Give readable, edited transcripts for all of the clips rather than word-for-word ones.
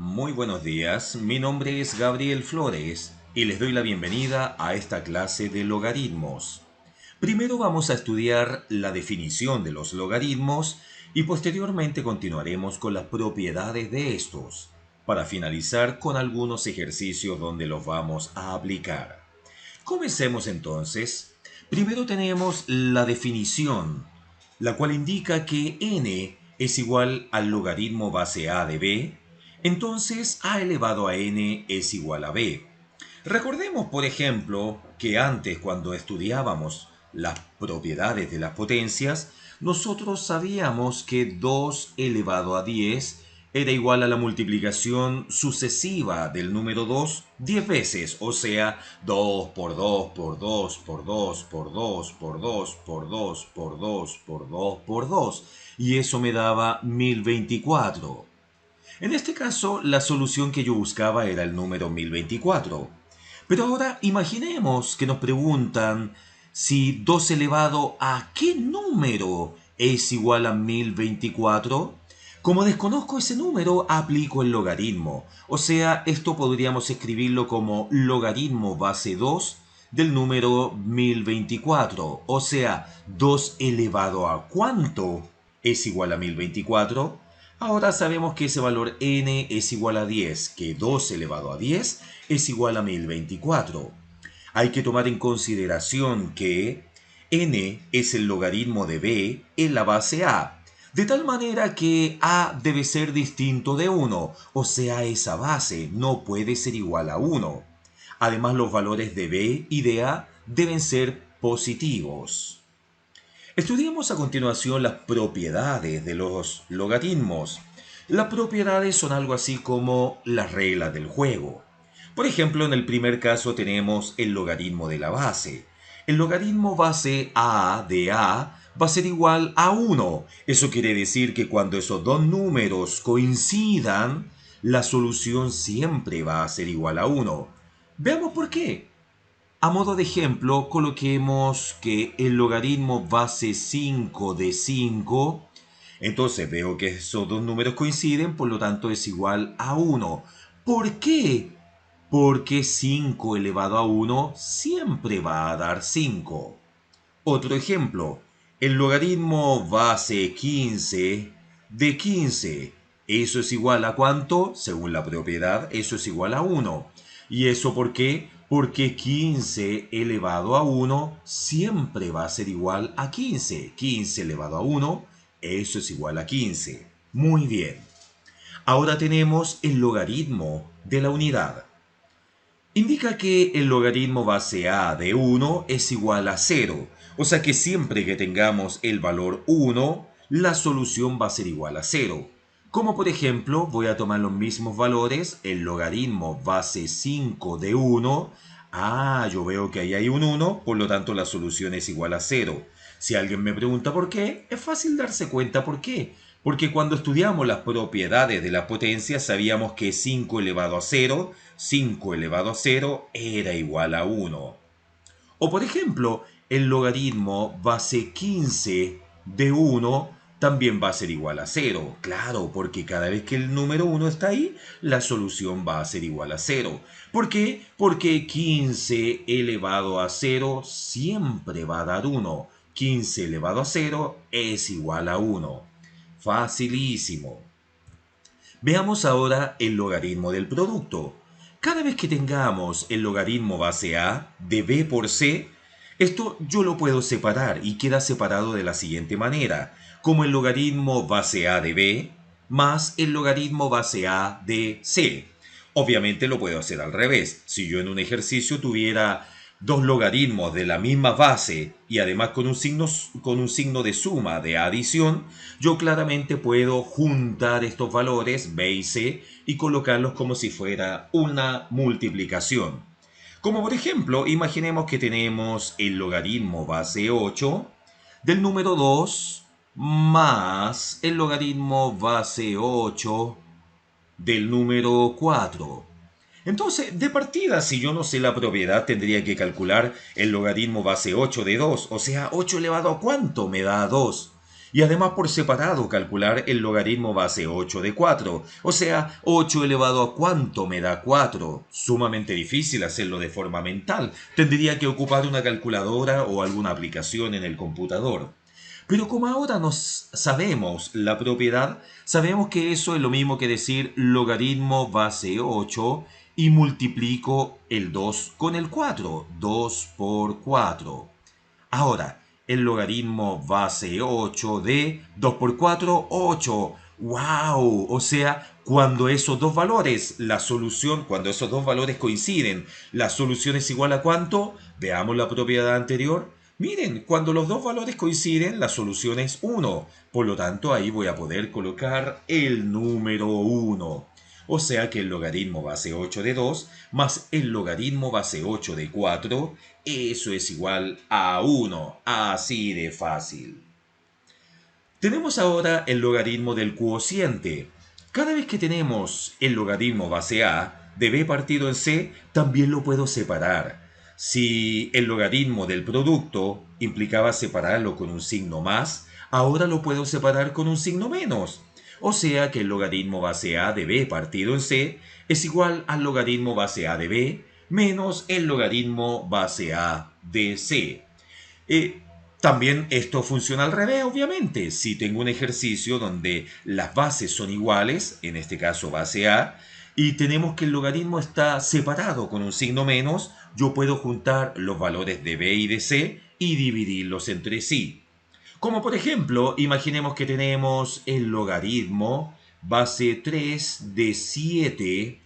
Muy buenos días, mi nombre es Gabriel Flores y les doy la bienvenida a esta clase de logaritmos. Primero vamos a estudiar la definición de los logaritmos y posteriormente continuaremos con las propiedades de estos, para finalizar con algunos ejercicios donde los vamos a aplicar. Comencemos entonces. Primero tenemos la definición, la cual indica que n es igual al logaritmo base a de b, entonces a elevado a n es igual a b. Recordemos, por ejemplo, que antes cuando estudiábamos las propiedades de las potencias, nosotros sabíamos que 2 elevado a 10 era igual a la multiplicación sucesiva del número 2 10 veces, o sea, 2 por 2 por 2 por 2 por 2 por 2 por 2 por 2 por 2 por 2, y eso me daba 1024. En este caso, la solución que yo buscaba era el número 1024. Pero ahora imaginemos que nos preguntan si 2 elevado a qué número es igual a 1024. Como desconozco ese número, aplico el logaritmo. O sea, esto podríamos escribirlo como logaritmo base 2 del número 1024. O sea, 2 elevado a ¿cuánto es igual a 1024? Ahora sabemos que ese valor n es igual a 10, que 2 elevado a 10 es igual a 1024. Hay que tomar en consideración que n es el logaritmo de b en la base a, de tal manera que a debe ser distinto de 1, o sea, esa base no puede ser igual a 1. Además, los valores de b y de a deben ser positivos. Estudiemos a continuación las propiedades de los logaritmos. Las propiedades son algo así como las reglas del juego. Por ejemplo, en el primer caso tenemos el logaritmo de la base. El logaritmo base a de a va a ser igual a 1. Eso quiere decir que cuando esos dos números coincidan, la solución siempre va a ser igual a 1. Veamos por qué. A modo de ejemplo, coloquemos que el logaritmo base 5 de 5, entonces veo que esos dos números coinciden, por lo tanto es igual a 1. ¿Por qué? Porque 5 elevado a 1 siempre va a dar 5. Otro ejemplo, el logaritmo base 15 de 15. ¿Eso es igual a cuánto? Según la propiedad, eso es igual a 1. ¿Y eso por qué? Porque 15 elevado a 1 siempre va a ser igual a 15. 15 elevado a 1, eso es igual a 15. Muy bien. Ahora tenemos el logaritmo de la unidad. Indica que el logaritmo base a de 1 es igual a 0. O sea que siempre que tengamos el valor 1, la solución va a ser igual a 0. Como por ejemplo, voy a tomar los mismos valores, el logaritmo base 5 de 1. Yo veo que ahí hay un 1, por lo tanto la solución es igual a 0. Si alguien me pregunta por qué, es fácil darse cuenta por qué. Porque cuando estudiamos las propiedades de las potencias sabíamos que 5 elevado a 0, 5 elevado a 0 era igual a 1. O por ejemplo, el logaritmo base 15 de 1 también va a ser igual a 0. Claro, porque cada vez que el número 1 está ahí, la solución va a ser igual a 0. ¿Por qué? Porque 15 elevado a 0 siempre va a dar 1. 15 elevado a 0 es igual a 1. Facilísimo. Veamos ahora el logaritmo del producto. Cada vez que tengamos el logaritmo base a de b por c, esto yo lo puedo separar y queda separado de la siguiente manera, como el logaritmo base a de b más el logaritmo base a de c. Obviamente lo puedo hacer al revés. Si yo en un ejercicio tuviera dos logaritmos de la misma base y además con un signo de suma, de adición, yo claramente puedo juntar estos valores b y c y colocarlos como si fuera una multiplicación. Como por ejemplo, imaginemos que tenemos el logaritmo base 8 del número 2 más el logaritmo base 8 del número 4. Entonces, de partida, si yo no sé la propiedad, tendría que calcular el logaritmo base 8 de 2. O sea, 8 elevado a ¿cuánto me da 2? Y además por separado calcular el logaritmo base 8 de 4. O sea, 8 elevado a cuánto me da 4. Sumamente difícil hacerlo de forma mental. Tendría que ocupar una calculadora o alguna aplicación en el computador. Pero como ahora nos sabemos la propiedad, sabemos que eso es lo mismo que decir logaritmo base 8 y multiplico el 2 con el 4. 2 por 4. Ahora, el logaritmo base 8 de 2 por 4, 8. ¡Wow! O sea, cuando esos dos valores, la solución, cuando esos dos valores coinciden, la solución es igual a ¿cuánto? Veamos la propiedad anterior. Miren, cuando los dos valores coinciden, la solución es 1. Por lo tanto, ahí voy a poder colocar el número 1. O sea que el logaritmo base 8 de 2 más el logaritmo base 8 de 4, eso es igual a 1. Así de fácil. Tenemos ahora el logaritmo del cociente. Cada vez que tenemos el logaritmo base a de b partido en c, también lo puedo separar. Si el logaritmo del producto implicaba separarlo con un signo más, ahora lo puedo separar con un signo menos. O sea que el logaritmo base a de b partido en c es igual al logaritmo base a de b menos el logaritmo base a de c. Eh, También esto funciona al revés, obviamente. Si tengo un ejercicio donde las bases son iguales, en este caso base A, y tenemos que el logaritmo está separado con un signo menos, yo puedo juntar los valores de B y de C y dividirlos entre sí. Como por ejemplo, imaginemos que tenemos el logaritmo base 3 de 7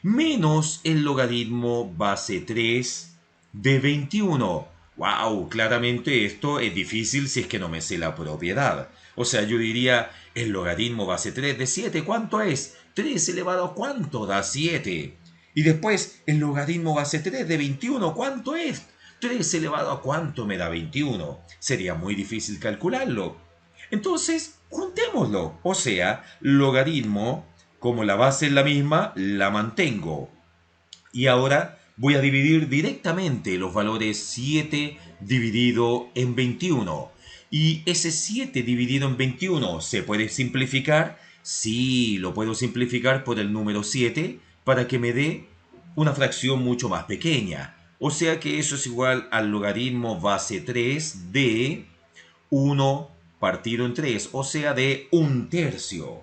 menos el logaritmo base 3 de 21. ¡Wow! Claramente esto es difícil si es que no me sé la propiedad. O sea, yo diría, el logaritmo base 3 de 7, ¿cuánto es? 3 elevado a ¿cuánto da 7? Y después, el logaritmo base 3 de 21, ¿cuánto es? 3 elevado a ¿cuánto me da 21? Sería muy difícil calcularlo. Entonces, juntémoslo. O sea, logaritmo, como la base es la misma, la mantengo. Y ahora voy a dividir directamente los valores 7 dividido en 21. ¿Y ese 7 dividido en 21 se puede simplificar? Sí, lo puedo simplificar por el número 7 para que me dé una fracción mucho más pequeña. O sea que eso es igual al logaritmo base 3 de 1 partido en 3, o sea de un tercio.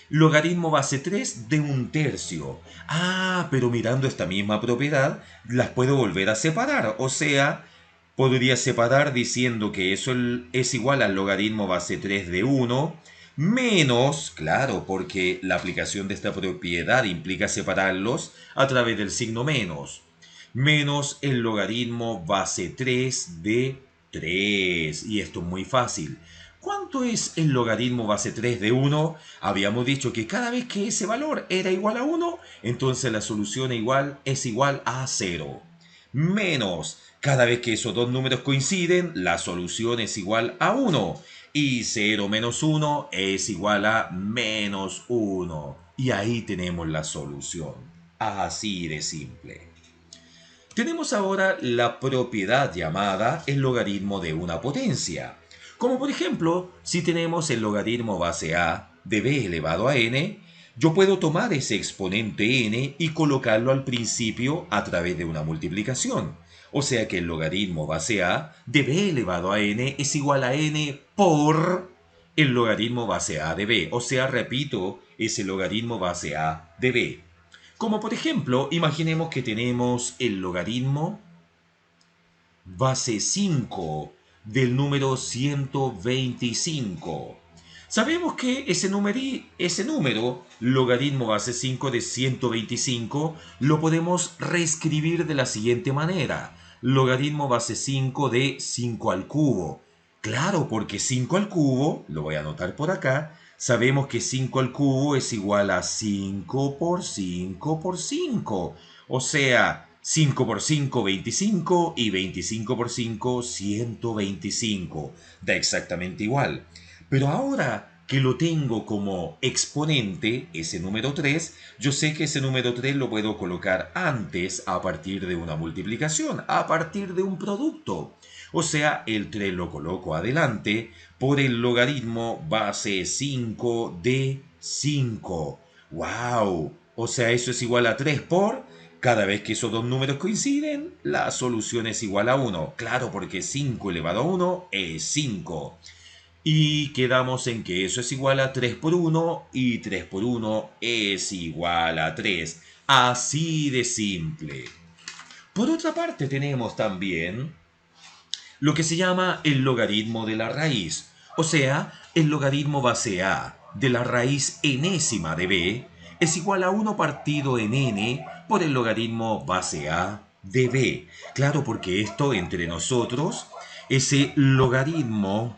Logaritmo base 3 de un tercio. Ah, pero mirando esta misma propiedad, las puedo volver a separar. O sea, podría separar diciendo que eso es igual al logaritmo base 3 de 1 menos, claro, porque la aplicación de esta propiedad implica separarlos a través del signo menos, menos el logaritmo base 3 de 3. Y esto es muy fácil. ¿Cuánto es el logaritmo base 3 de 1? Habíamos dicho que cada vez que ese valor era igual a 1, entonces la solución es igual a 0. Menos, cada vez que esos dos números coinciden, la solución es igual a 1. Y 0 menos 1 es igual a menos 1. Y ahí tenemos la solución. Así de simple. Tenemos ahora la propiedad llamada el logaritmo de una potencia. Como por ejemplo, si tenemos el logaritmo base a de b elevado a n, yo puedo tomar ese exponente n y colocarlo al principio a través de una multiplicación. O sea que el logaritmo base a de b elevado a n es igual a n por el logaritmo base a de b. O sea, repito, ese logaritmo base a de b. Como por ejemplo, imaginemos que tenemos el logaritmo base 5 del número 125. Sabemos que ese número, logaritmo base 5 de 125, lo podemos reescribir de la siguiente manera. Logaritmo base 5 de 5 al cubo. Claro, porque 5 al cubo, lo voy a anotar por acá, sabemos que 5 al cubo es igual a 5 por 5 por 5. O sea, 5 por 5, 25 y 25 por 5, 125. Da exactamente igual. Pero ahora que lo tengo como exponente, ese número 3, yo sé que ese número 3 lo puedo colocar antes a partir de una multiplicación, a partir de un producto. O sea, el 3 lo coloco adelante por el logaritmo base 5 de 5. ¡Wow! O sea, eso es igual a 3 por... Cada vez que esos dos números coinciden, la solución es igual a 1. Claro, porque 5 elevado a 1 es 5. Y quedamos en que eso es igual a 3 por 1 y 3 por 1 es igual a 3. Así de simple. Por otra parte tenemos también lo que se llama el logaritmo de la raíz. O sea, el logaritmo base a de la raíz enésima de b es igual a 1 partido en n por el logaritmo base a de b. Claro, porque esto entre nosotros, ese logaritmo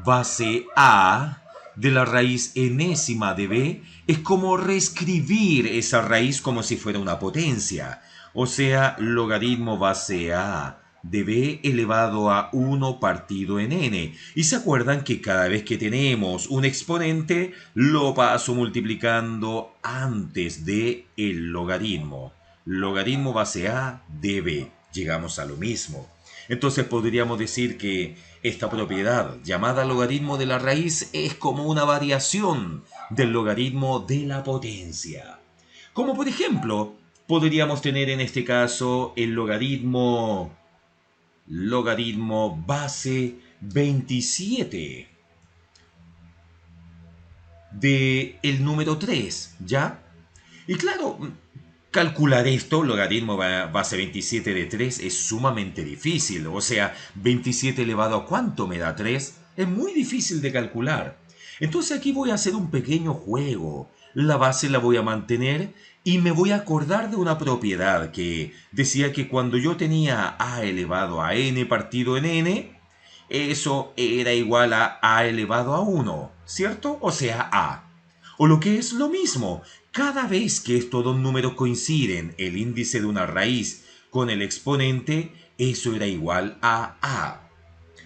base a de la raíz enésima de b es como reescribir esa raíz como si fuera una potencia. O sea, logaritmo base a de b elevado a 1 partido en n. Y se acuerdan que cada vez que tenemos un exponente, lo paso multiplicando antes de el logaritmo. Logaritmo base a de b. Llegamos a lo mismo. Entonces podríamos decir que esta propiedad, llamada logaritmo de la raíz, es como una variación del logaritmo de la potencia. Como por ejemplo, podríamos tener en este caso el logaritmo base 27 de el número 3, ¿ya? Y claro, calcular esto, logaritmo base 27 de 3, es sumamente difícil. O sea, 27 elevado a ¿cuánto me da 3? Es muy difícil de calcular. Entonces aquí voy a hacer un pequeño juego. La base la voy a mantener y me voy a acordar de una propiedad que decía que cuando yo tenía a elevado a n partido en n, eso era igual a elevado a 1, ¿cierto? O sea, a. O lo que es lo mismo, cada vez que estos dos números coinciden, el índice de una raíz con el exponente, eso era igual a a.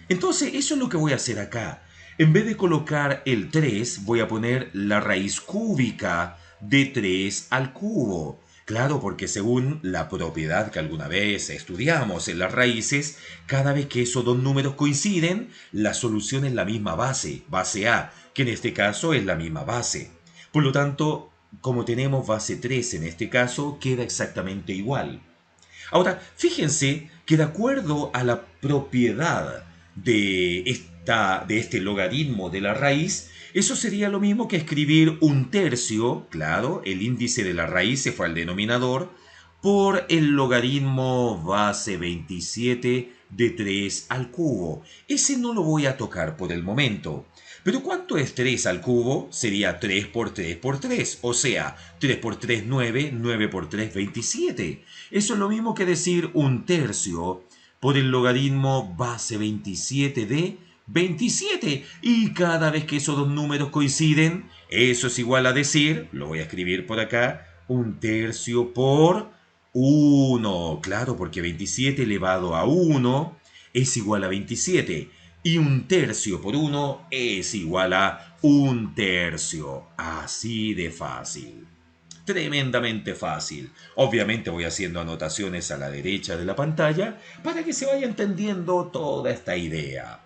Entonces, eso es lo que voy a hacer acá. En vez de colocar el 3, voy a poner la raíz cúbica de 3 al cubo. Claro, porque según la propiedad que alguna vez estudiamos en las raíces, cada vez que esos dos números coinciden, la solución es la misma base, base A, que en este caso es la misma base. Por lo tanto, como tenemos base 3 en este caso, queda exactamente igual. Ahora, fíjense que de acuerdo a la propiedad de este logaritmo de la raíz, eso sería lo mismo que escribir un tercio, claro, el índice de la raíz se fue al denominador, por el logaritmo base 27 de 3 al cubo. Ese no lo voy a tocar por el momento. Pero ¿cuánto es 3 al cubo? Sería 3 por 3 por 3. O sea, 3 por 3, 9, 9 por 3, 27. Eso es lo mismo que decir un tercio por el logaritmo base 27 de 27. Y cada vez que esos dos números coinciden, eso es igual a decir, lo voy a escribir por acá, un tercio por 1. Claro, porque 27 elevado a 1 es igual a 27. Y un tercio por 1 es igual a un tercio. Así de fácil. Tremendamente fácil. Obviamente voy haciendo anotaciones a la derecha de la pantalla para que se vaya entendiendo toda esta idea.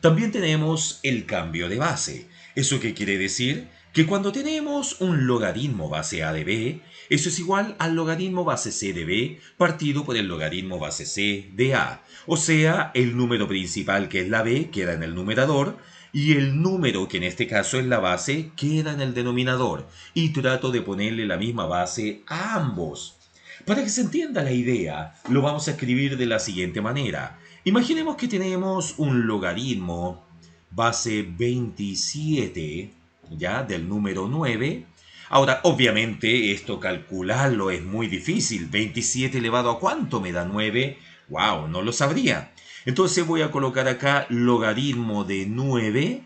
También tenemos el cambio de base. ¿Eso qué quiere decir? Que cuando tenemos un logaritmo base a de b, eso es igual al logaritmo base c de b partido por el logaritmo base c de a. O sea, el número principal, que es la b, queda en el numerador, y el número, que en este caso es la base, queda en el denominador. Y trato de ponerle la misma base a ambos. Para que se entienda la idea, lo vamos a escribir de la siguiente manera. Imaginemos que tenemos un logaritmo base 27, ¿ya? Del número 9. Ahora, obviamente, esto calcularlo es muy difícil. 27 elevado a ¿cuánto me da 9? ¡Wow! No lo sabría. Entonces voy a colocar acá logaritmo de 9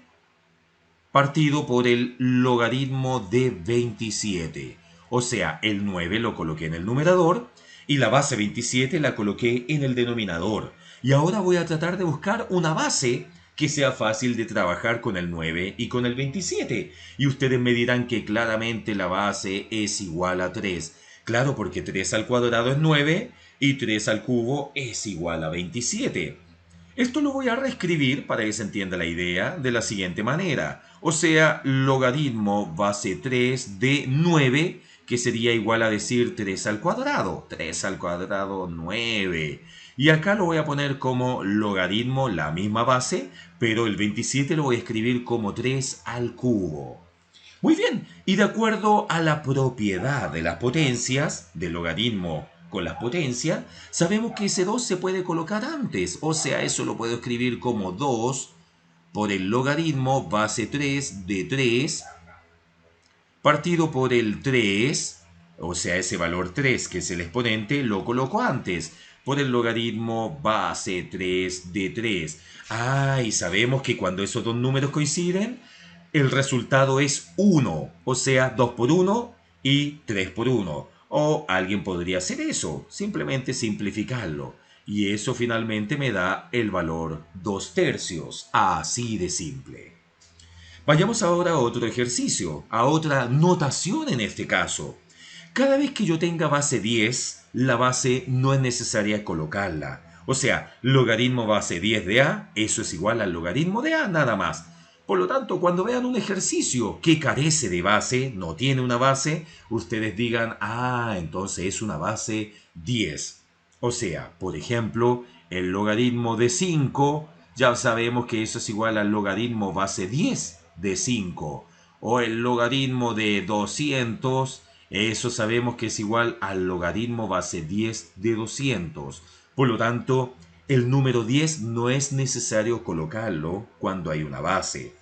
partido por el logaritmo de 27. O sea, el 9 lo coloqué en el numerador y la base 27 la coloqué en el denominador. Y ahora voy a tratar de buscar una base que sea fácil de trabajar con el 9 y con el 27. Y ustedes me dirán que claramente la base es igual a 3. Claro, porque 3 al cuadrado es 9 y 3 al cubo es igual a 27. Esto lo voy a reescribir para que se entienda la idea de la siguiente manera. O sea, logaritmo base 3 de 9, que sería igual a decir 3 al cuadrado. 3 al cuadrado, 9. Y acá lo voy a poner como logaritmo, la misma base, pero el 27 lo voy a escribir como 3 al cubo. Muy bien, y de acuerdo a la propiedad de las potencias, del logaritmo con las potencias, sabemos que ese 2 se puede colocar antes, o sea, eso lo puedo escribir como 2 por el logaritmo base 3 de 3 partido por el 3, o sea, ese valor 3 que es el exponente, lo coloco antes, por el logaritmo base 3 de 3. Ah, y sabemos que cuando esos dos números coinciden, el resultado es 1, o sea, 2 por 1 y 3 por 1. O alguien podría hacer eso, simplemente simplificarlo. Y eso finalmente me da el valor 2 tercios, así de simple. Vayamos ahora a otro ejercicio, a otra notación en este caso. Cada vez que yo tenga base 10, la base no es necesaria colocarla. O sea, logaritmo base 10 de A, eso es igual al logaritmo de A nada más. Por lo tanto, cuando vean un ejercicio que carece de base, no tiene una base, ustedes digan, ah, entonces es una base 10. O sea, por ejemplo, el logaritmo de 5, ya sabemos que eso es igual al logaritmo base 10 de 5. O el logaritmo de 200, eso sabemos que es igual al logaritmo base 10 de 200. Por lo tanto, el número 10 no es necesario colocarlo cuando hay una base.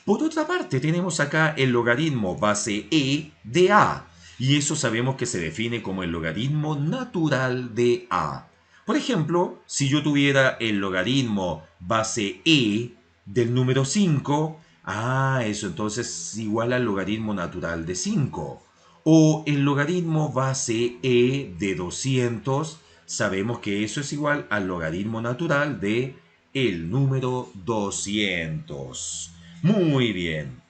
Por otra parte, tenemos acá el logaritmo base e de a, y eso sabemos que se define como el logaritmo natural de a. Por ejemplo, si yo tuviera el logaritmo base e del número 5, eso entonces es igual al logaritmo natural de 5. O el logaritmo base e de 200, sabemos que eso es igual al logaritmo natural de el número 200. Muy bien.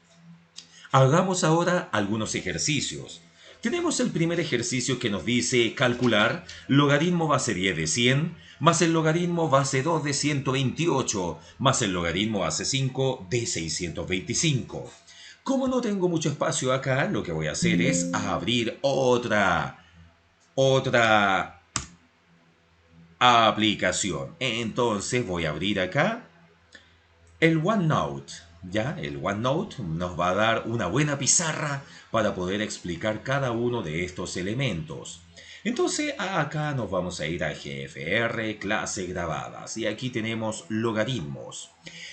Hagamos ahora algunos ejercicios. Tenemos el primer ejercicio que nos dice calcular logaritmo base 10 de 100 más el logaritmo base 2 de 128 más el logaritmo base 5 de 625. Como no tengo mucho espacio acá, lo que voy a hacer es abrir otra aplicación. Entonces voy a abrir acá el OneNote. Ya, el OneNote nos va a dar una buena pizarra para poder explicar cada uno de estos elementos. Entonces acá nos vamos a ir a GFR, clase grabadas, y aquí tenemos logaritmos.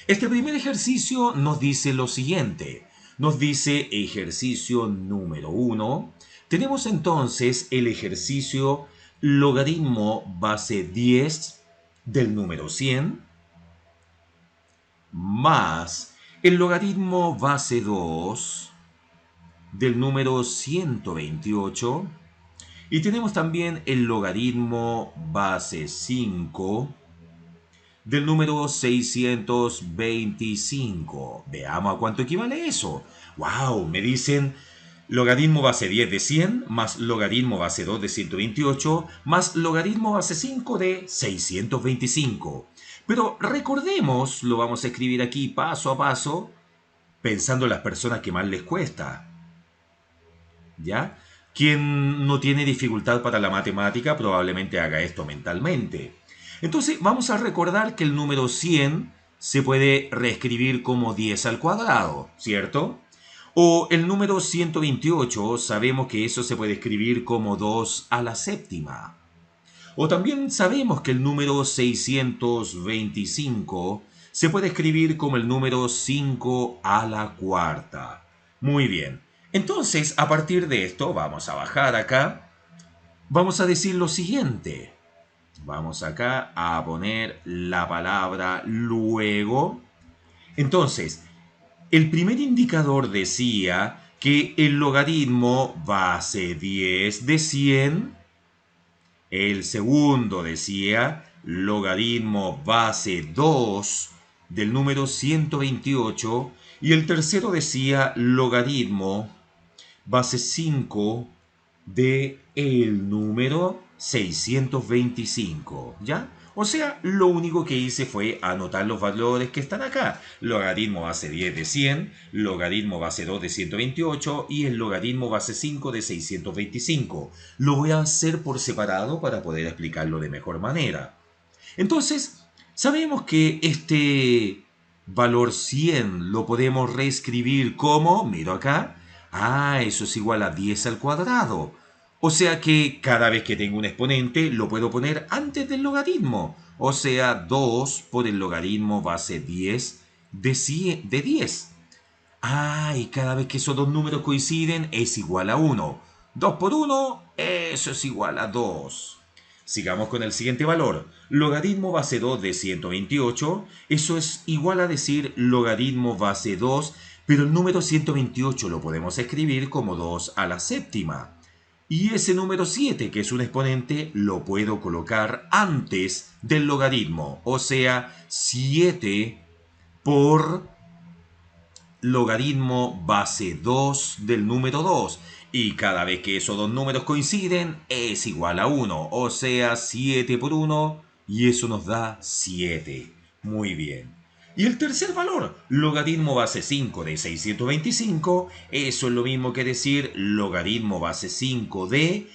Este primer ejercicio nos dice lo siguiente. Nos dice ejercicio número 1. Tenemos entonces el ejercicio logaritmo base 10 del número 100 más el logaritmo base 2 del número 128 y tenemos también el logaritmo base 5 del número 625. Veamos a cuánto equivale eso. ¡Wow! Me dicen logaritmo base 10 de 100 más logaritmo base 2 de 128 más logaritmo base 5 de 625. Pero recordemos, lo vamos a escribir aquí paso a paso, pensando en las personas que más les cuesta. ¿Ya? Quien no tiene dificultad para la matemática probablemente haga esto mentalmente. Entonces vamos a recordar que el número 100 se puede reescribir como 10 al cuadrado, ¿cierto? O el número 128 sabemos que eso se puede escribir como 2 a la séptima. O también sabemos que el número 625 se puede escribir como el número 5 a la cuarta. Muy bien. Entonces, a partir de esto, vamos a bajar acá. Vamos a decir lo siguiente. Vamos acá a poner la palabra luego. Entonces, el primer indicador decía que el logaritmo base 10 de 100. El segundo decía logaritmo base 2 del número 128. Y el tercero decía logaritmo base 5 de el número 625, ¿ya? O sea, lo único que hice fue anotar los valores que están acá. Logaritmo base 10 de 100, logaritmo base 2 de 128 y el logaritmo base 5 de 625. Lo voy a hacer por separado para poder explicarlo de mejor manera. Entonces, sabemos que este valor 100 lo podemos reescribir como, miro acá, eso es igual a 10 al cuadrado. O sea que cada vez que tengo un exponente lo puedo poner antes del logaritmo. O sea, 2 por el logaritmo base 10 de 10. Y cada vez que esos dos números coinciden es igual a 1. 2 por 1, eso es igual a 2. Sigamos con el siguiente valor. Logaritmo base 2 de 128, eso es igual a decir logaritmo base 2, pero el número 128 lo podemos escribir como 2 a la séptima. Y ese número 7, que es un exponente, lo puedo colocar antes del logaritmo, o sea, 7 por logaritmo base 2 del número 2. Y cada vez que esos dos números coinciden es igual a 1. O sea, 7 por 1 y eso nos da 7. Muy bien. Y el tercer valor, logaritmo base 5 de 625, eso es lo mismo que decir logaritmo base 5 de...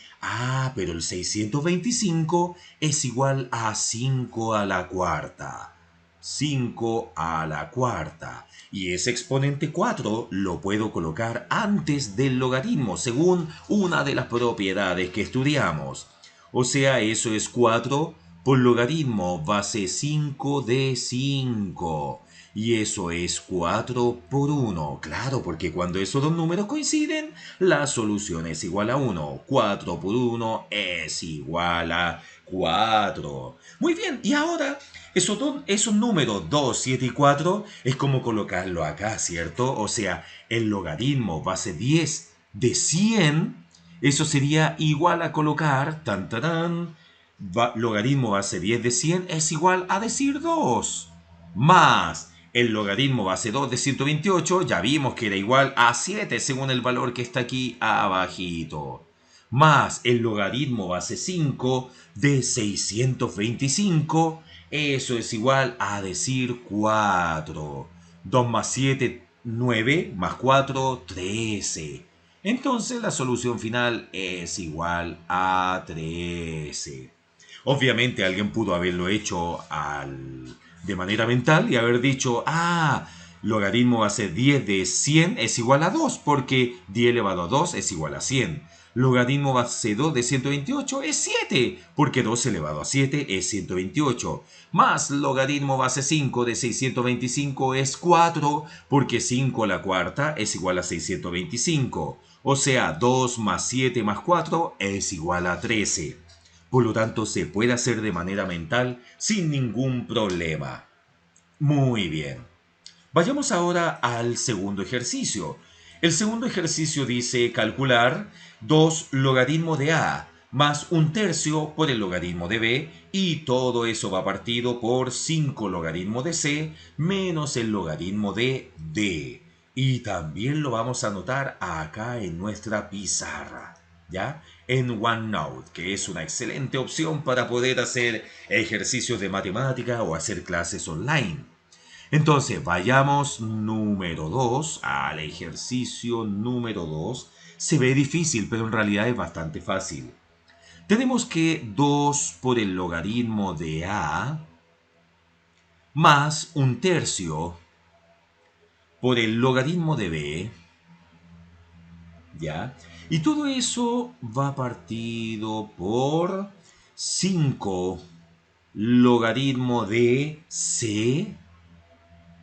pero el 625 es igual a 5 a la cuarta. 5 a la cuarta. Y ese exponente 4 lo puedo colocar antes del logaritmo, según una de las propiedades que estudiamos. O sea, eso es 4 por logaritmo base 5 de 5. Y eso es 4 por 1. Claro, porque cuando esos dos números coinciden, la solución es igual a 1. 4 por 1 es igual a 4. Muy bien, y ahora esos números 2, 7 y 4 es como colocarlo acá, ¿cierto? O sea, el logaritmo base 10 de 100, eso sería igual a colocar, logaritmo base 10 de 100 es igual a decir 2. Más el logaritmo base 2 de 128, ya vimos que era igual a 7 según el valor que está aquí abajito. Más el logaritmo base 5 de 625, eso es igual a decir 4. 2 más 7, 9, más 4, 13. Entonces la solución final es igual a 13. Obviamente alguien pudo haberlo hecho de manera mental y haber dicho, logaritmo base 10 de 100 es igual a 2, porque 10 elevado a 2 es igual a 100. Logaritmo base 2 de 128 es 7, porque 2 elevado a 7 es 128. Más logaritmo base 5 de 625 es 4, porque 5 a la cuarta es igual a 625. O sea, 2 más 7 más 4 es igual a 13. Por lo tanto, se puede hacer de manera mental sin ningún problema. Muy bien. Vayamos ahora al segundo ejercicio. El segundo ejercicio dice calcular 2 logaritmo de A más 1/3 por el logaritmo de B y todo eso va partido por 5 logaritmo de C menos el logaritmo de D. Y también lo vamos a anotar acá en nuestra pizarra, ¿ya? En OneNote, que es una excelente opción para poder hacer ejercicios de matemática o hacer clases online. Entonces, vayamos número 2 al ejercicio número 2. Se ve difícil, pero en realidad es bastante fácil. Tenemos que 2 por el logaritmo de A más 1/3 por el logaritmo de B, ¿ya? Y todo eso va partido por 5 logaritmo de C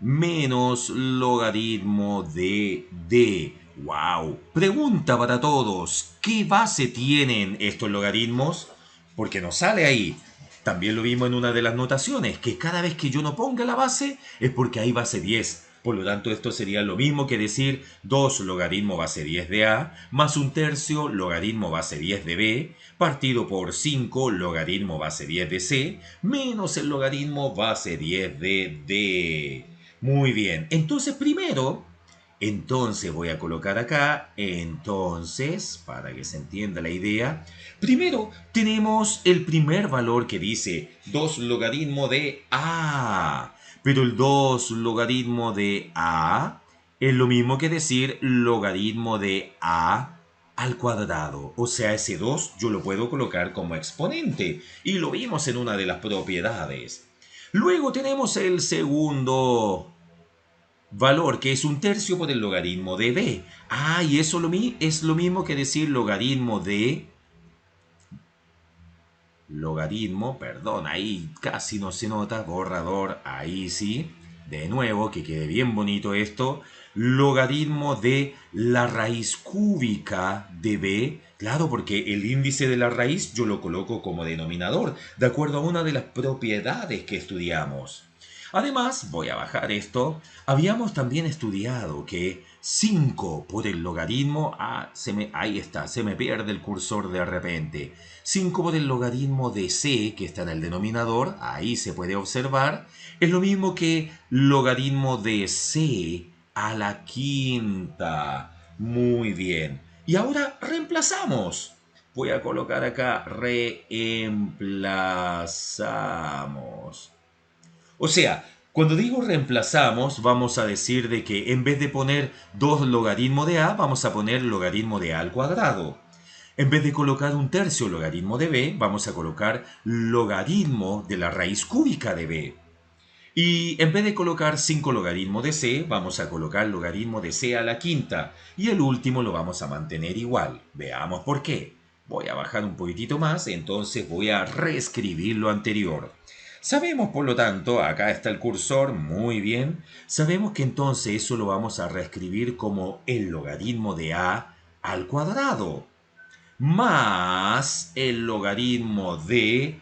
menos logaritmo de D. ¡Wow! Pregunta para todos, ¿qué base tienen estos logaritmos? Porque nos sale ahí. También lo vimos en una de las notaciones, que cada vez que yo no ponga la base es porque hay base 10. Por lo tanto, esto sería lo mismo que decir 2 logaritmo base 10 de A más 1/3 logaritmo base 10 de B partido por 5 logaritmo base 10 de C menos el logaritmo base 10 de D. Muy bien, entonces primero Entonces voy a colocar acá, entonces, para que se entienda la idea, primero tenemos el primer valor que dice 2 logaritmo de a, pero el 2 logaritmo de a es lo mismo que decir logaritmo de a al cuadrado. O sea, ese 2 yo lo puedo colocar como exponente y lo vimos en una de las propiedades. Luego tenemos el segundo valor, que es un tercio por el logaritmo de b. Ah, y eso es lo mismo que decir logaritmo de... Logaritmo, perdón, ahí casi no se nota, borrador, ahí sí. De nuevo, que quede bien bonito esto. Logaritmo de la raíz cúbica de b. Claro, porque el índice de la raíz yo lo coloco como denominador, de acuerdo a una de las propiedades que estudiamos. Además, voy a bajar esto. Habíamos también estudiado que 5 por el logaritmo... Ah, ahí está, se me pierde el cursor de repente. 5 por el logaritmo de c, que está en el denominador, ahí se puede observar, es lo mismo que logaritmo de c a la quinta. Muy bien. Y ahora reemplazamos. Voy a colocar acá reemplazamos. O sea, cuando digo reemplazamos, vamos a decir de que en vez de poner 2 logaritmo de a, vamos a poner logaritmo de a al cuadrado. En vez de colocar un tercio logaritmo de b, vamos a colocar logaritmo de la raíz cúbica de b. Y en vez de colocar 5 logaritmo de c, vamos a colocar logaritmo de c a la quinta. Y el último lo vamos a mantener igual. Veamos por qué. Voy a bajar un poquitito más, entonces voy a reescribir lo anterior. Sabemos, por lo tanto, acá está el cursor, muy bien. Sabemos que entonces eso lo vamos a reescribir como el logaritmo de a al cuadrado más el logaritmo de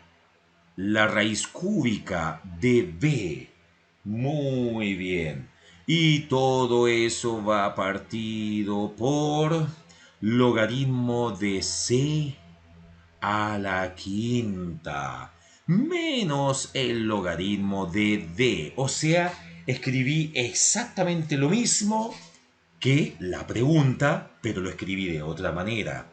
la raíz cúbica de b. Muy bien. Y todo eso va partido por logaritmo de c a la quinta menos el logaritmo de d. O sea, escribí exactamente lo mismo que la pregunta, pero lo escribí de otra manera.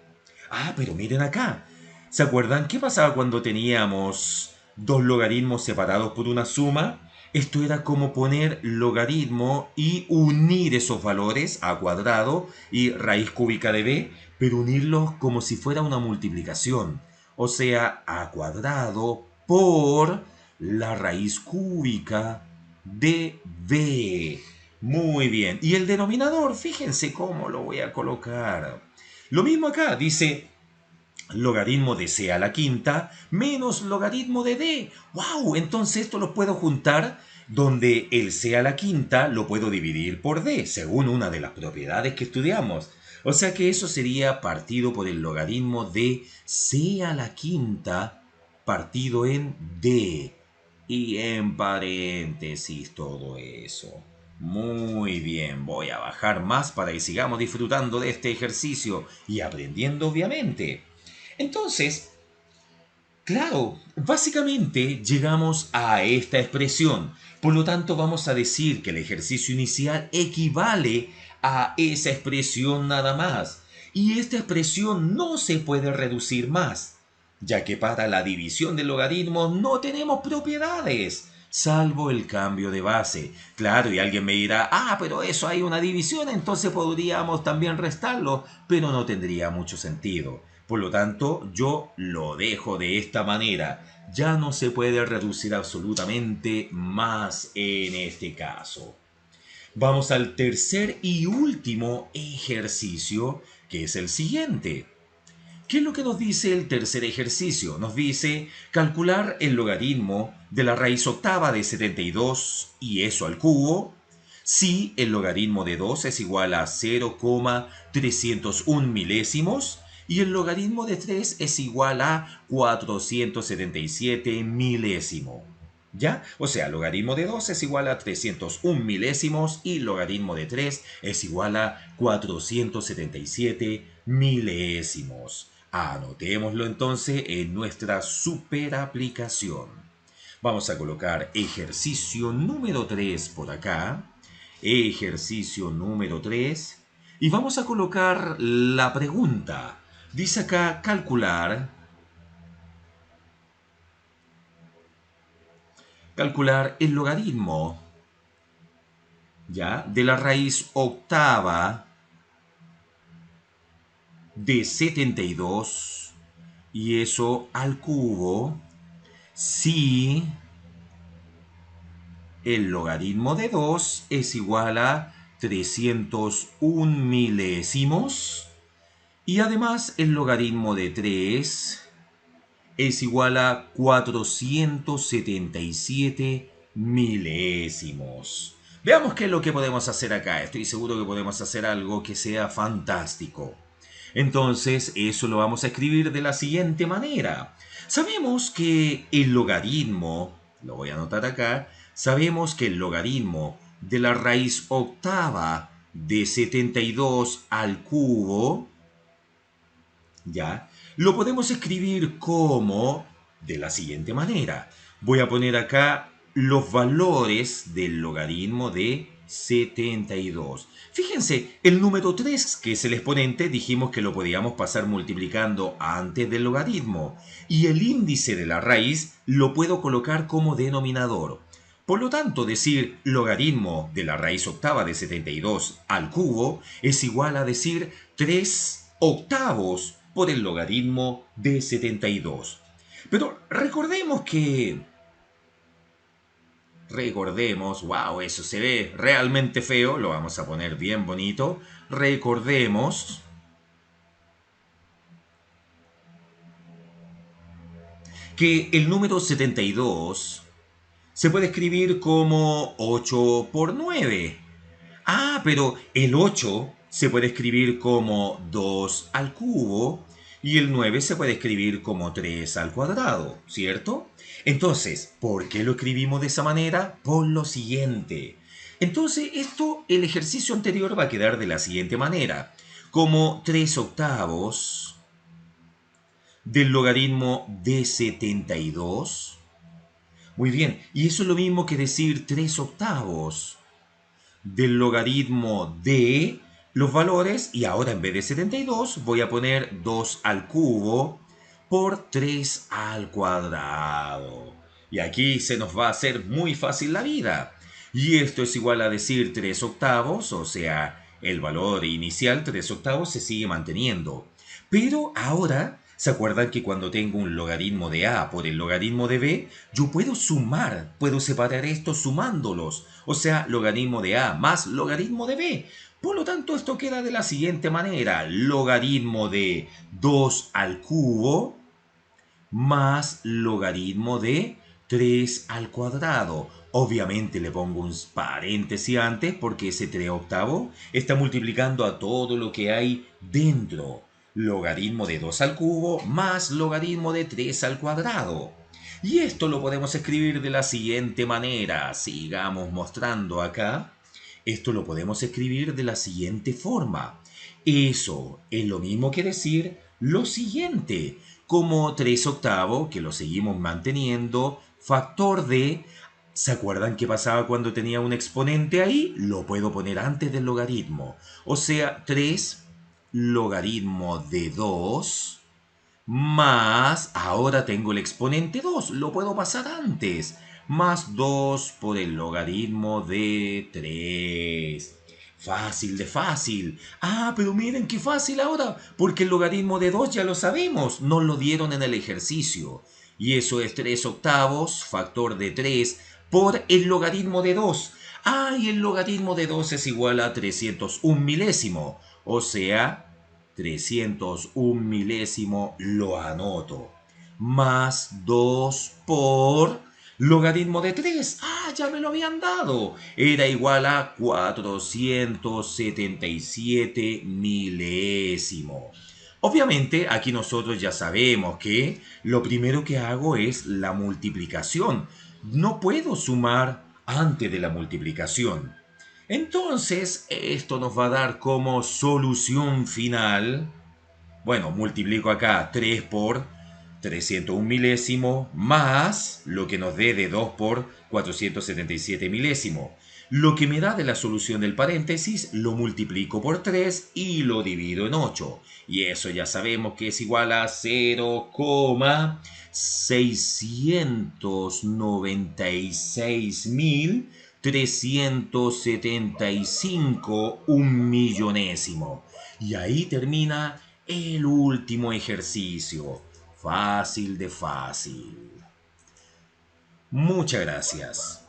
Ah, pero miren acá. ¿Se acuerdan qué pasaba cuando teníamos dos logaritmos separados por una suma? Esto era como poner logaritmo y unir esos valores a cuadrado y raíz cúbica de b, pero unirlos como si fuera una multiplicación. O sea, a cuadrado por la raíz cúbica de b. Muy bien. Y el denominador, fíjense cómo lo voy a colocar. Lo mismo acá, dice logaritmo de c a la quinta menos logaritmo de d. ¡Wow! Entonces esto lo puedo juntar donde el c a la quinta lo puedo dividir por d, según una de las propiedades que estudiamos. O sea que eso sería partido por el logaritmo de c a la quinta partido en d. Y en paréntesis todo eso. Muy bien, voy a bajar más para que sigamos disfrutando de este ejercicio y aprendiendo obviamente. Entonces, claro, básicamente llegamos a esta expresión. Por lo tanto, vamos a decir que el ejercicio inicial equivale a esa expresión nada más. Y esta expresión no se puede reducir más, ya que para la división de logaritmos no tenemos propiedades, salvo el cambio de base. Claro, y alguien me dirá, ah, pero eso hay una división, entonces podríamos también restarlo, pero no tendría mucho sentido. Por lo tanto, yo lo dejo de esta manera. Ya no se puede reducir absolutamente más en este caso. Vamos al tercer y último ejercicio, que es el siguiente. ¿Qué es lo que nos dice el tercer ejercicio? Nos dice calcular el logaritmo de la raíz octava de 72 y eso al cubo si el logaritmo de 2 es igual a 0,301 milésimos y el logaritmo de 3 es igual a 477 milésimo. ¿Ya? O sea, logaritmo de 2 es igual a 301 milésimos y logaritmo de 3 es igual a 477 milésimos. Anotémoslo entonces en nuestra superaplicación. Vamos a colocar ejercicio número 3 por acá. Ejercicio número 3. Y vamos a colocar la pregunta. Dice acá calcular el logaritmo, ¿ya? De la raíz octava de 72 y eso al cubo si el logaritmo de 2 es igual a 301 milésimos y además el logaritmo de 3 es igual a 477 milésimos. Veamos qué es lo que podemos hacer acá. Estoy seguro que podemos hacer algo que sea fantástico. Entonces, eso lo vamos a escribir de la siguiente manera. Sabemos que el logaritmo, lo voy a anotar acá, sabemos que el logaritmo de la raíz octava de 72 al cubo, ¿ya? Lo podemos escribir como de la siguiente manera. Voy a poner acá los valores del logaritmo de 72. Fíjense, el número 3, que es el exponente, dijimos que lo podíamos pasar multiplicando antes del logaritmo. Y el índice de la raíz lo puedo colocar como denominador. Por lo tanto, decir logaritmo de la raíz octava de 72 al cubo es igual a decir 3 octavos por el logaritmo de 72. Pero recordemos, wow, eso se ve realmente feo, lo vamos a poner bien bonito. Recordemos que el número 72 se puede escribir como 8 por 9. Ah, pero el 8 se puede escribir como 2 al cubo y el 9 se puede escribir como 3 al cuadrado, ¿cierto? Entonces, ¿por qué lo escribimos de esa manera? Por lo siguiente. Entonces, el ejercicio anterior va a quedar de la siguiente manera. Como 3 octavos del logaritmo de 72. Muy bien, y eso es lo mismo que decir 3 octavos del logaritmo de los valores y ahora en vez de 72 voy a poner 2 al cubo por 3 al cuadrado. Y aquí se nos va a hacer muy fácil la vida. Y esto es igual a decir 3 octavos, o sea, el valor inicial 3 octavos se sigue manteniendo. Pero ahora, ¿se acuerdan que cuando tengo un logaritmo de a por el logaritmo de b, yo puedo sumar, puedo separar esto sumándolos? O sea, logaritmo de a más logaritmo de b. Por lo tanto, esto queda de la siguiente manera. Logaritmo de 2 al cubo más logaritmo de 3 al cuadrado. Obviamente le pongo un paréntesis antes porque ese 3 octavo está multiplicando a todo lo que hay dentro. Logaritmo de 2 al cubo más logaritmo de 3 al cuadrado. Y esto lo podemos escribir de la siguiente manera. Sigamos mostrando acá. Esto lo podemos escribir de la siguiente forma. Eso es lo mismo que decir lo siguiente. Como 3 octavos, que lo seguimos manteniendo, factor de... ¿Se acuerdan qué pasaba cuando tenía un exponente ahí? Lo puedo poner antes del logaritmo. O sea, 3 logaritmo de 2 más, ahora tengo el exponente 2, lo puedo pasar antes, más 2 por el logaritmo de 3. Fácil de fácil. Ah, pero miren qué fácil ahora, porque el logaritmo de 2 ya lo sabemos, nos lo dieron en el ejercicio. Y eso es 3 octavos, factor de 3, por el logaritmo de 2. Ah, y el logaritmo de 2 es igual a 301 milésimo, o sea, 301 milésimo lo anoto. Más 2 por logaritmo de 3. Ah, ya me lo habían dado. Era igual a 477 milésimo. Obviamente aquí nosotros ya sabemos que lo primero que hago es la multiplicación. No puedo sumar antes de la multiplicación. Entonces, esto nos va a dar como solución final. Bueno, multiplico acá 3 por 301 milésimo más lo que nos dé de 2 por 477 milésimo. Lo que me da de la solución del paréntesis lo multiplico por 3 y lo divido en 8. Y eso ya sabemos que es igual a 0,696.375 un millonésimo. Y ahí termina el último ejercicio. Fácil de fácil. Muchas gracias.